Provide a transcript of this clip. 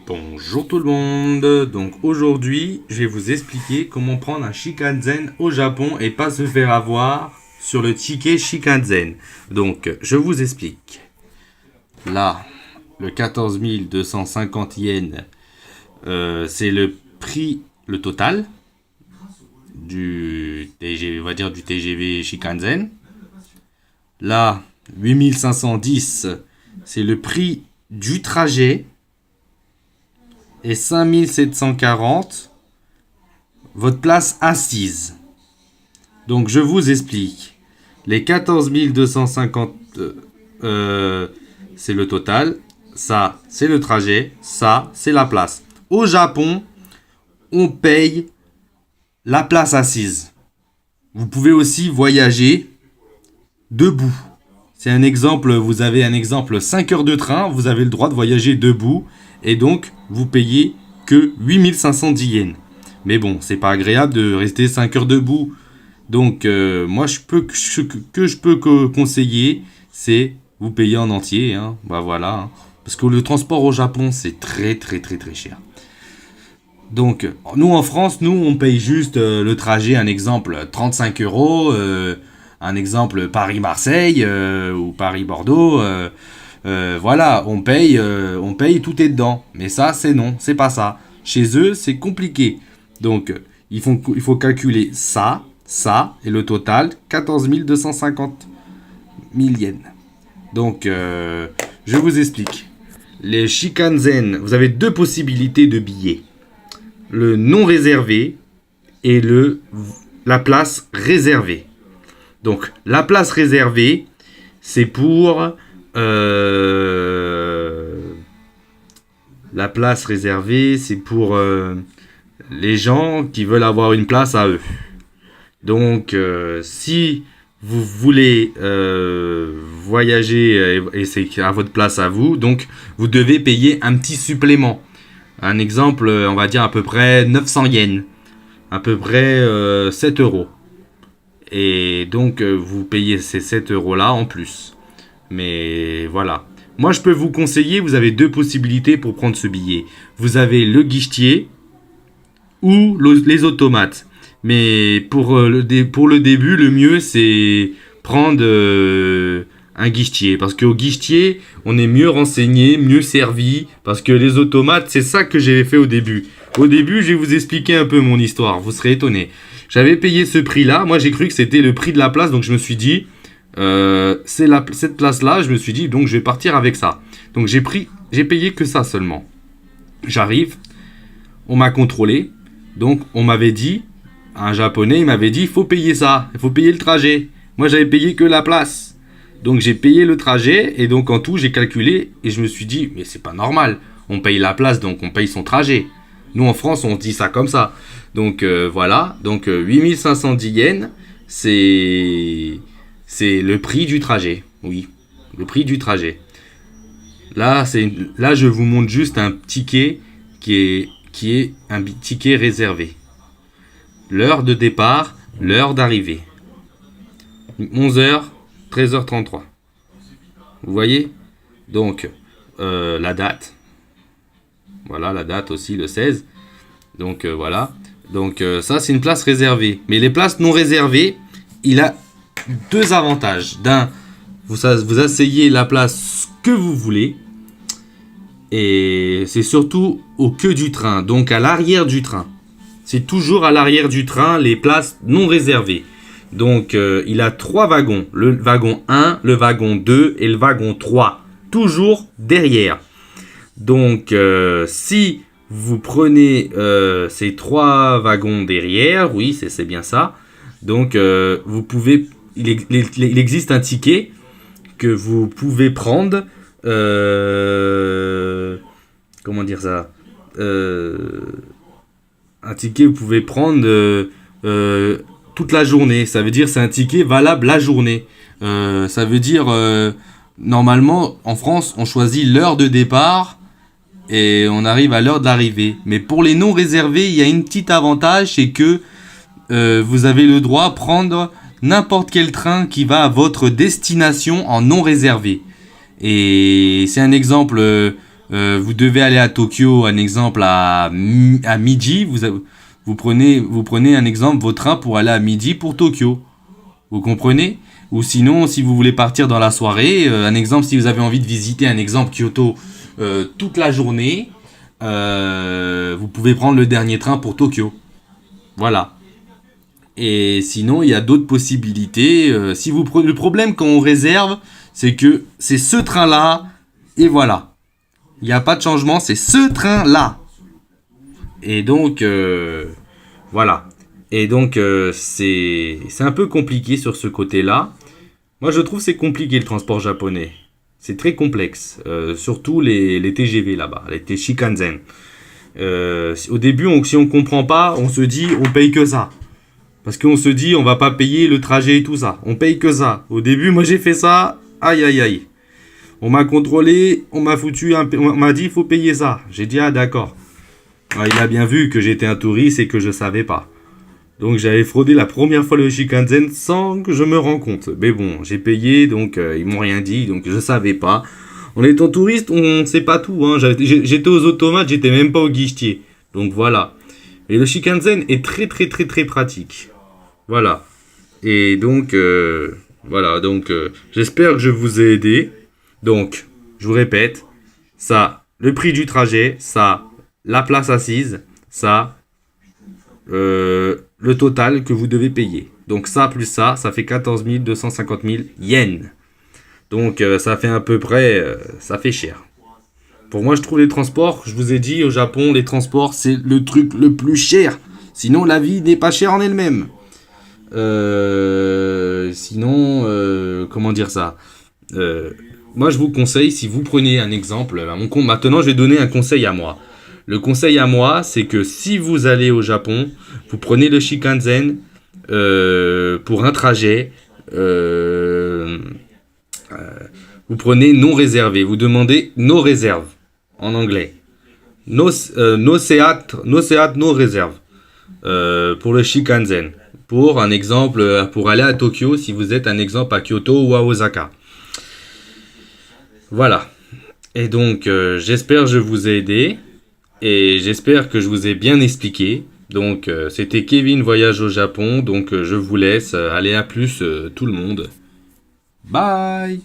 Bonjour tout le monde, donc aujourd'hui je vais vous expliquer comment prendre un Shinkansen au Japon et pas se faire avoir sur le ticket Shinkansen. Donc je vous explique. Là, le 14 250 yens, c'est le prix, le total du TGV, on va dire du TGV Shinkansen. Là, 8510, c'est le prix du trajet. Et 5740, votre place assise. Donc je vous explique. Les 14 250, c'est le total. Ça, c'est le trajet. Ça, c'est la place. Au Japon, on paye la place assise. Vous pouvez aussi voyager debout. C'est un exemple, vous avez un exemple 5 heures de train, vous avez le droit de voyager debout. Et donc, vous payez que 8510 yens. Mais bon, c'est pas agréable de rester 5 heures debout. Donc, moi, je peux conseiller, c'est vous payer en entier. Hein. Bah voilà. Hein. Parce que le transport au Japon, c'est très cher. Donc, nous en France, on paye juste le trajet, un exemple, 35 euros. Un exemple, Paris-Marseille ou Paris-Bordeaux. Voilà, on paye, tout est dedans. Mais ça, c'est non, c'est pas ça. Chez eux, c'est compliqué. Donc, il faut calculer ça, et le total, 14 250 000 yens. Donc, je vous explique. Les Shinkansen, vous avez deux possibilités de billets. Le non réservé et la place réservée. Donc, la place réservée, c'est pour... la place réservée, c'est pour les gens qui veulent avoir une place à eux. Donc, si vous voulez voyager et c'est à votre place à vous, donc vous devez payer un petit supplément. Un exemple, on va dire à peu près 900 yens, à peu près 7 euros. Et donc, vous payez ces 7 euros-là en plus. Mais voilà. Moi, je peux vous conseiller, vous avez deux possibilités pour prendre ce billet. Vous avez le guichetier ou les automates. Mais pour le début, le mieux, c'est prendre un guichetier. Parce qu'au guichetier, on est mieux renseigné, mieux servi. Parce que les automates, c'est ça que j'ai fait au début. Au début, je vais vous expliquer un peu mon histoire. Vous serez étonnés. J'avais payé ce prix-là. Moi, j'ai cru que c'était le prix de la place. Donc, je me suis dit... cette place-là, je me suis dit, donc je vais partir avec ça. Donc j'ai payé que ça seulement. J'arrive, on m'a contrôlé. Donc on m'avait dit, un japonais, il m'avait dit, il faut payer ça, il faut payer le trajet. Moi, j'avais payé que la place. Donc j'ai payé le trajet et donc en tout, j'ai calculé et je me suis dit, mais c'est pas normal. On paye la place, donc on paye son trajet. Nous, en France, on dit ça comme ça. Donc voilà, donc 8510 yens, c'est le prix du trajet. Oui, le prix du trajet. Là, je vous montre juste un ticket qui est un ticket réservé. L'heure de départ, l'heure d'arrivée. 11h, 13h33. Vous voyez ? Donc, la date. Voilà, la date aussi, le 16. Donc, voilà. Donc, ça, c'est une place réservée. Mais les places non réservées, il a... deux avantages. D'un, vous asseyez la place que vous voulez. Et c'est surtout au queue du train. Donc à l'arrière du train. C'est toujours à l'arrière du train les places non réservées. Donc il a 3 wagons. Le wagon 1, le wagon 2 et le wagon 3. Toujours derrière. Donc si vous prenez ces 3 wagons derrière, oui c'est bien ça. Donc vous pouvez... Il existe un ticket que vous pouvez prendre. Comment dire ça ? Un ticket que vous pouvez prendre toute la journée. Ça veut dire c'est un ticket valable la journée. Ça veut dire normalement en France on choisit l'heure de départ et on arrive à l'heure d'arrivée. Mais pour les non réservés, il y a un petit avantage, c'est que vous avez le droit de prendre n'importe quel train qui va à votre destination en non réservé. Et c'est un exemple, Vous devez aller à Tokyo, un exemple à midi. Vous prenez un exemple, vos trains pour aller à midi pour Tokyo. Vous comprenez? Ou sinon, si vous voulez partir dans la soirée, un exemple, si vous avez envie de visiter un exemple Kyoto toute la journée, vous pouvez prendre le dernier train pour Tokyo. Voilà. Et sinon, il y a d'autres possibilités. Si vous prenez le problème quand on réserve, c'est que c'est ce train-là et voilà. Il n'y a pas de changement, c'est ce train-là. Et donc, voilà. Et donc, c'est un peu compliqué sur ce côté-là. Moi, je trouve que c'est compliqué le transport japonais. C'est très complexe. Surtout les TGV là-bas, les Shinkansen. Au début, si on comprend pas, on se dit on paye que ça. Parce qu'on se dit on va pas payer le trajet et tout ça. On paye que ça. Au début, moi j'ai fait ça. Aïe aïe aïe. On m'a contrôlé, on m'a dit il faut payer ça. J'ai dit ah d'accord. Ah, il a bien vu que j'étais un touriste et que je savais pas. Donc j'avais fraudé la première fois le Shinkansen sans que je me rende compte. Mais bon, j'ai payé, donc ils m'ont rien dit, donc je savais pas. En étant touriste, on sait pas tout. Hein. J'étais aux automates, j'étais même pas au guichetier. Donc voilà. Et le Shinkansen est très très très très pratique. Voilà. Et donc, voilà. Donc, j'espère que je vous ai aidé. Donc, je vous répète, ça, le prix du trajet, ça, la place assise, ça, le total que vous devez payer. Donc ça plus ça fait 14 250 000 yens. Donc ça fait à peu près, ça fait cher. Pour moi, je trouve les transports, je vous ai dit, au Japon, les transports, c'est le truc le plus cher. Sinon, la vie n'est pas chère en elle-même. Sinon, comment dire ça moi, je vous conseille, si vous prenez un exemple, à mon compte, maintenant, je vais donner un conseil à moi. Le conseil à moi, c'est que si vous allez au Japon, vous prenez le Shinkansen pour un trajet. Vous prenez non réservé. Vous demandez no réserve en anglais. No seat no réserve pour le Shinkansen. Pour un exemple, pour aller à Tokyo, si vous êtes un exemple à Kyoto ou à Osaka. Voilà. Et donc, j'espère que je vous ai aidé. Et j'espère que je vous ai bien expliqué. Donc, c'était Kevin Voyage au Japon. Donc, je vous laisse. Allez, à plus tout le monde. Bye!